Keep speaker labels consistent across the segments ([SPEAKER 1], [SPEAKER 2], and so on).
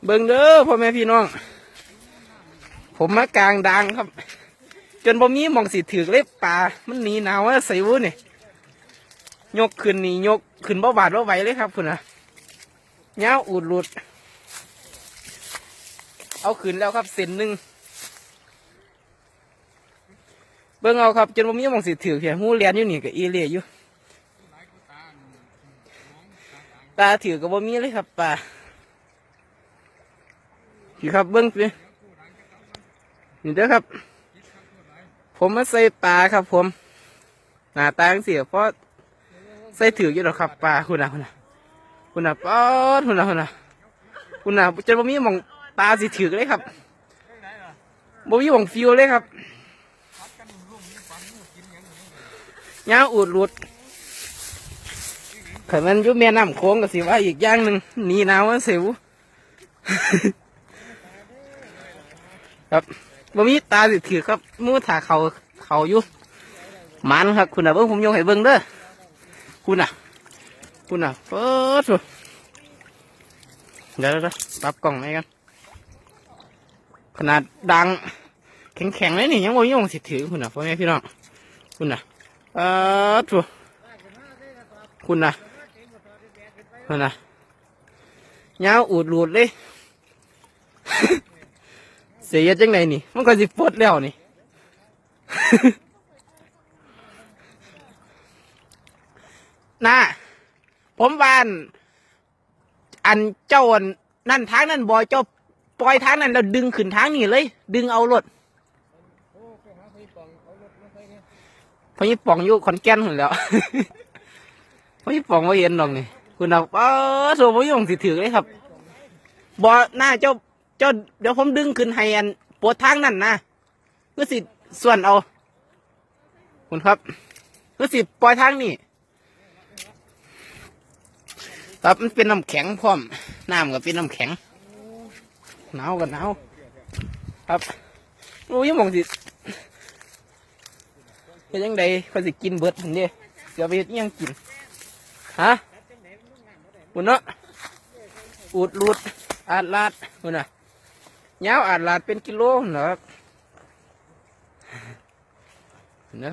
[SPEAKER 1] เบิ่งเด้อพ่อแม่พี่น้องผมมากลางดังครับจนบ่มีมองสิถือเล็บปลามันหนีหนาวว่าใส่วุ้นนี่ยกขึ้นนี่ยกขึ้นบ่บาดบ่ไหวเลยครับคุณนะเงาอูดหลุดเอาขึ้นแล้วครับเส้นหนึ่งเบิ่งเอาครับจนบ่มีมองสิถือแค่หูเลียนอยู่นี่กับอีเลียอยู่ตาถือกับบ่มีเลยครับปลาพี่ครับเบิ้งไปนี่เด้อครับผมมาใส่ปลาครับผมหน้าตาเสียเพราะใส่ถืออยู่หรอกครับปลาคุณนะป๊อดคุณนะจะบ่มีหม่องปลาสิถือเลยครับบ่มีหม่องฟิวเลยครับยาวอูดหลุดขันมันยุบแม่น้ำโค้งกับสิว่าอีกอย่างหนึ่งหนีหนาวเสียวครับบ่มีตาสิถือครับมือถ่าเขาอยู่มันครับคุณน่ะเบิ้งผมยกให้เบิ้งเด้อคุณน่ะเปิดสุดเดี๋ยวปรับกล่องไหนกันขนาดดังแข็งเลยนี่ยังบ่มีองสิถือคุณน่ะพ่อแม่พี่น้องคุณน่ะสุดคุณน่ะยาวอูดหลุดเลยเสียจังไงนี่มันก็สิปลดแล้วนี่ น่าผมวานอันเจ้านั่นทางนั่นบอยเจ้าปล่อยทางนั้นแล้วดึงขึ้นทางนี้เลยดึงเอารถพยี่ป่องอยู่ขอนแก่นหมดแล้ว พยี่ป่องว่าเห็นหรอกนี่คุณเอาโซ่พยี่ป่องสิถือเลยครับบอหน้าเจ้าเดี๋ยวผมดึงขึ้นให้อันปวดทางนั่นนะก็สิส่วนเอาคุณครับก็สิปล่อยทางนี่ครับมันเป็นน้ำแข็งพร้อมน้ำก็เป็นน้ำแข็งหนาวกันหนาวครับโอ้ยมองสิเฮ็ดยังไงเขาสิกินเบิดทันเดียเดี๋ยวไปเฮ็ดยังกินฮะคุณเนาะอูดรูดอาดลาดคุณน่ะยาวอาดลาดเป็นกิโลนะ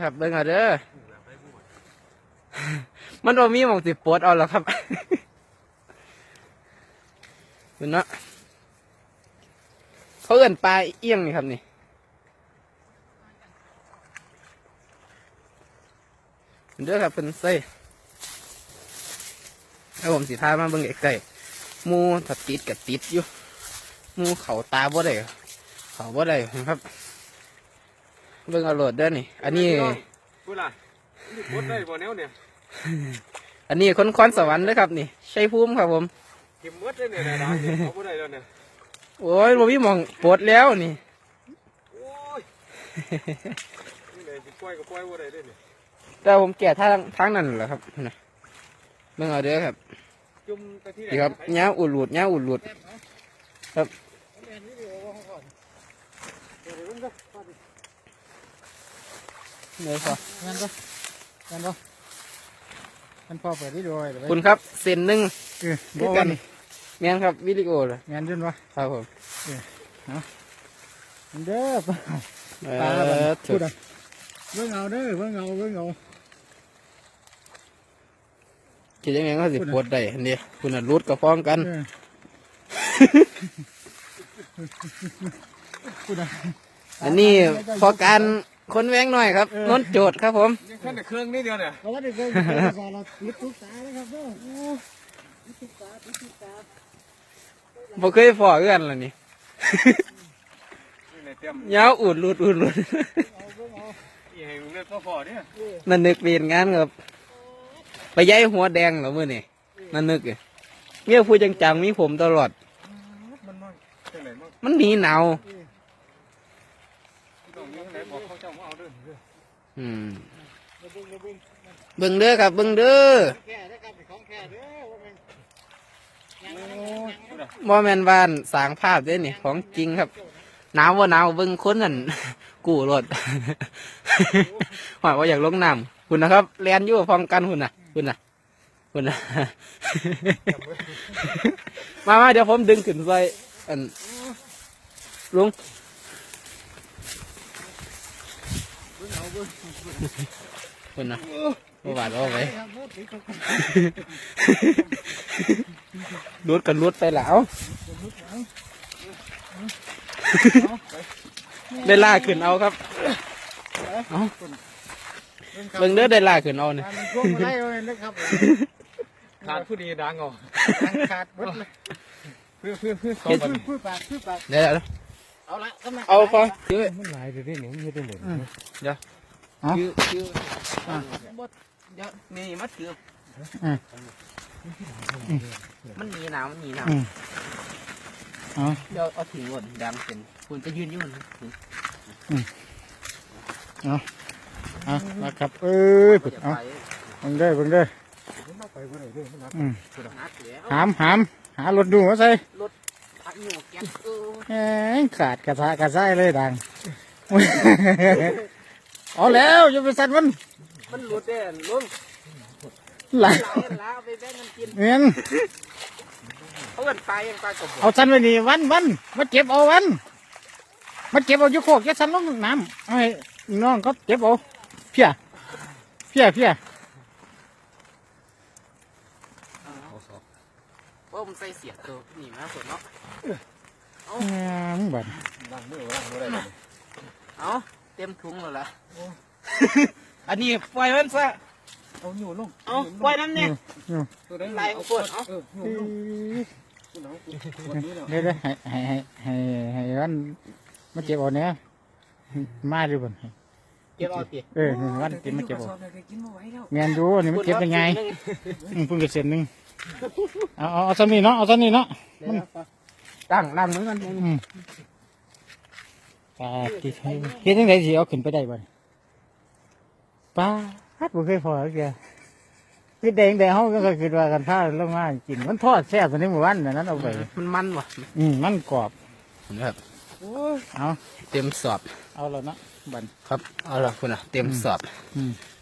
[SPEAKER 1] ครับเบิ่งเอาเด้อมันบ่มีหม่องสิปวดเอาหรอกครับคุณเนาะเขาเอิ้นปลาเอี้ยงนี่ครับนี่เด้อครับเพิ่นใส่แล้วผมสิพามาเบิ่งใกล้ๆหมูถ้าติดกับติดอยู่หมูเขาตาบ่ได้เขาบ่ได้นะครับเบิ่งเอาโหลดเด้อนี่อันนี้พูดล่ะนี่ปวดได้บ่แนวเนี่ยอันนี้คนคอนสวรรค์เลยครับนี่ชัยภูมิครับผมเก็บมดได้เนี่ยนะเขาบ่ได้แล้วเนี่ยโอ้ยบ่มีหม่องปวดแล้วนี่โอ้ยนี่เลยสิปล่อยก็ปล่อยบ่ได้เด้นี่แต่ผมแก่ทางนั้นแหละครับนะเบิ่งเอาเด้อครับจุ่มไปที่ไหนครับยาวอุดหลุดครับเลยครับงั้นพอเปิดวิดีโอเลยคุณครับเส้นหนึ่งด้วยกันแมนครับวิดีโอเลยแมนด้วยวะครับผมเด้อปลาพูดอ่ะเบิ่งเอาเด้อเบิ่งเอาคิดยังไงก็สิปวดได้อันนี้คุณน่ะรุดกับฟ้องกันอันนี้พอการคนแวงหน่อยครับน้นโจทย์ครับผมยังแค่เครื่องนิดเดียวเนี่ยเราได้เครื่องเราลิบตุ๊กตาเลยครับเด้อลิบตุ๊กตาบ่เคยฝ่อเอื้อนเลยนี่ยาวอุดหลุดนั่นนึกเปลี่ยนงานครับไปย้ายหัวแดงเหรอมื่อนี่นั่นนึกเงี้ยพูดจังๆมีผมตลอดมันหนีหนาวเบิ่งเด้อครับเบิ่งเด้อบ่แม่นบ้านสร้างภาพเด้นี่ของจริงครับหนาวว่าหนาวเบิ่งคนนั่นกู้รถว่าอยากลงน้ำคุณนะครับแลนอยู่พร้อมกันคุณน่ะมาเดี๋ยวผมดึงขึ้นใส่ อันลุงคนนะบ่บาดเอาไว้รถกันรถไปแล้วได้ล่าขึ้นเอาครับเอาเบิ่งเด้อได้ล่าขึ้นเอาเนี่ย
[SPEAKER 2] พวกมาไล่เอาเลยนะครับขาดผู้ดีดังเอาขาดหมดเลยเพื่อปาก
[SPEAKER 1] เดี๋ยว
[SPEAKER 2] เอาละ
[SPEAKER 1] เอาพอถือ
[SPEAKER 2] มันหลายเดี๋ยวนี้มันจะเหลือ
[SPEAKER 1] เดี๋ยวถือเดี๋ยวนี่มัดถือมันหนีหนาวมันหนีหนาวเดี๋ยวเอาถึงก่อนดังเป็นคุณจะยืนอยู่นะ
[SPEAKER 2] นะครับเอาบังได้หารถดูมาใส่
[SPEAKER 1] รถพักอยู่แก๊ส
[SPEAKER 2] ขาดกระซ่ายเลยดังเอาแล้วอย่าไปสั่น
[SPEAKER 1] มันรถเด่นลุง
[SPEAKER 2] ไหล
[SPEAKER 1] ไปแบ่งกันกิน
[SPEAKER 2] เงี้ย
[SPEAKER 1] เขาเกินไปกับ
[SPEAKER 2] เอาสั่นไปนี่วันมาเก็บเอาวันมาเก็บเอาอยู่โคกแค่สั่นลงน้ำไอ้น้องก็เก็บเอาเพี้ย
[SPEAKER 1] ว่าผมใส่เสียตัวนี่มาส่วนเนาะ
[SPEAKER 2] มึงบัด
[SPEAKER 1] เอาเต็มถุงแล้วล่ะอันนี้ปล่อยมันซะ
[SPEAKER 2] เอาหนูลง
[SPEAKER 1] เอาปล่อยน้ำเนี่ยไหลปวดเอา
[SPEAKER 2] เดี๋ยวให้วันมาเก็บเอาเนี้ยมาดูบ่
[SPEAKER 1] เก็บเอาติ
[SPEAKER 2] วันกินมาเก็บเอาเงี้ยดูนี่มันเก็บยังไงพุ่งกระเซ็นนึงเอาซ้ำนี่เนาะ
[SPEAKER 1] ตั้งมือกัน
[SPEAKER 2] ที่เฮ็ดยังไงสิเอาขึ้นไปได้บ่ป้าฮัดบ่เคยพอเกี่ยคือแดงเขาก็คือว่ากันถ้าลงมากินมันทอดแซ่บตอนนี้เมื่อวันนั้นเอาไป
[SPEAKER 1] มันว่ะ
[SPEAKER 2] มันกรอบ
[SPEAKER 1] ครับ
[SPEAKER 2] เอา
[SPEAKER 1] เต็มสอบ
[SPEAKER 2] เอาแล้วนะบัน
[SPEAKER 1] ครับเอาละคุณน่ะเต็มสอบ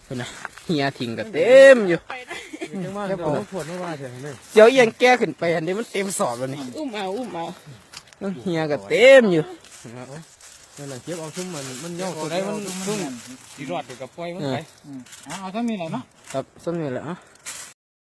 [SPEAKER 1] คุณน่ะเฮียทิ้งก็เต็มอยู่เดี๋ยวยังแก้ขึ้นไปอันนี้มันเต็มสอบแล้วนี่
[SPEAKER 3] อุ้มเอา
[SPEAKER 1] เฮียก็เต็มอยู่
[SPEAKER 2] นั่นแหละเก็บเอาชุ่มมันย่อตัวไหนมันชุ่มดีรอดกับปล่อยมันไปเอาเท่านี้แหละเนาะ
[SPEAKER 1] ครับส้มนี่แหละ